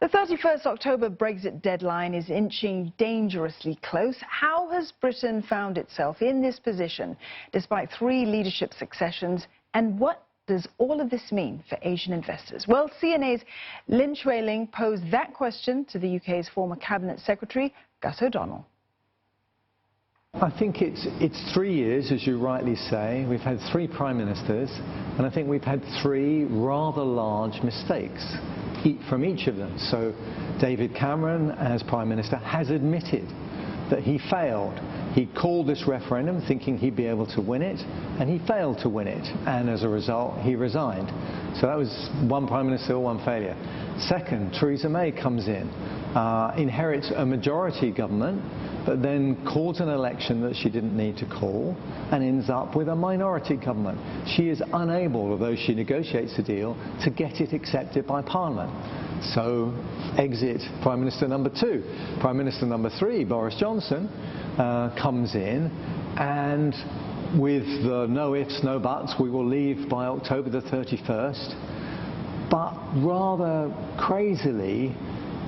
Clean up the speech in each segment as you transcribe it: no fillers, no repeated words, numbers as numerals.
The 31st October Brexit deadline is inching dangerously close. How has Britain found itself in this position despite 3 leadership successions, and what does all of this mean for Asian investors? Well, CNA's Xueling posed that question to the UK's former Cabinet Secretary, Gus O'Donnell. I think it's 3 years, as you rightly say. We've had 3 prime ministers, and I think we've had 3 rather large mistakes from each of them. So David Cameron, as Prime Minister, has admitted that he failed. He called this referendum thinking he'd be able to win it, and he failed to win it, and as a result he resigned. So that was 1 Prime Minister, 1 failure. Second, Theresa May comes in, inherits a majority government, but then calls an election that she didn't need to call and ends up with a minority government. She is unable, although she negotiates a deal, to get it accepted by Parliament. So exit Prime Minister number 2. Prime Minister number 3, Boris Johnson, comes in, and with the no ifs, no buts, we will leave by October the 31st, but rather crazily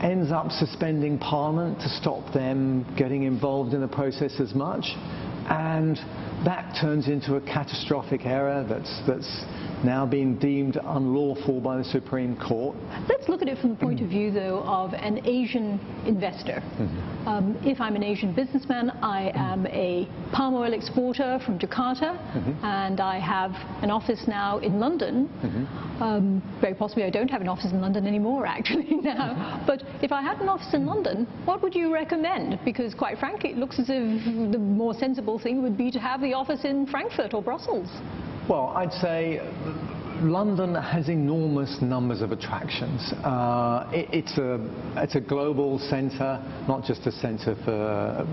ends up suspending Parliament to stop them getting involved in the process as much, and that turns into a catastrophic error that's now been deemed unlawful by the Supreme Court. Let's look at it from the point of view, though, of an Asian investor. If I'm an Asian businessman, I am a palm oil exporter from Jakarta, and I have an office now in London. Very possibly I don't have an office in London anymore, actually, now. But if I had an office in London, what would you recommend? Because, quite frankly, it looks as if the more sensible thing would be to have the office in Frankfurt or Brussels. Well, I'd say London has enormous numbers of attractions. It's a global centre, not just a centre for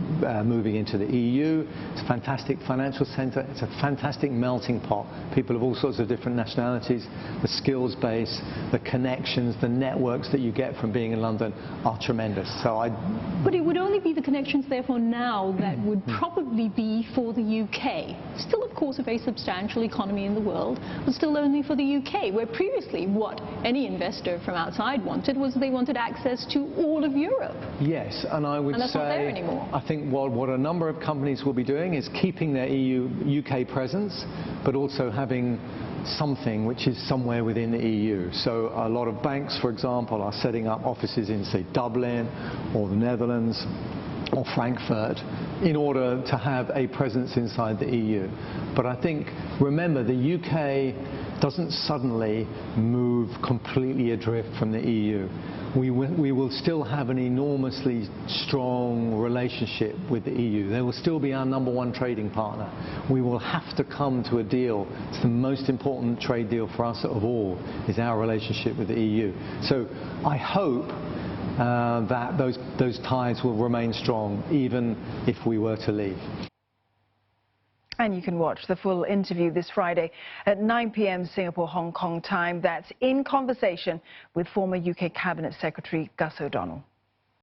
moving into the EU. It's a fantastic financial centre. It's a fantastic melting pot. People of all sorts of different nationalities. The skills base, the connections, the networks that you get from being in London are tremendous. But it would only be the connections, therefore, now that would probably be for the UK. Still, of course, a very substantial economy in the world, but still only for the UK, where previously what any investor from outside wanted was they wanted access to all of Europe. Yes, and I would that's say, not there anymore. I think what a number of companies will be doing is keeping their UK presence, but also having something which is somewhere within the EU. So a lot of banks, for example, are setting up offices in, say, Dublin or the Netherlands or Frankfurt in order to have a presence inside the EU. But I think, remember, the UK doesn't suddenly move completely adrift from the EU. We will still have an enormously strong relationship with the EU. They will still be our #1 trading partner. We will have to come to a deal. It's the most important trade deal for us of all, is our relationship with the EU. So I hope that those ties will remain strong, even if we were to leave. And you can watch the full interview this Friday at 9 p.m. Singapore, Hong Kong time. That's In Conversation with former UK Cabinet Secretary Gus O'Donnell.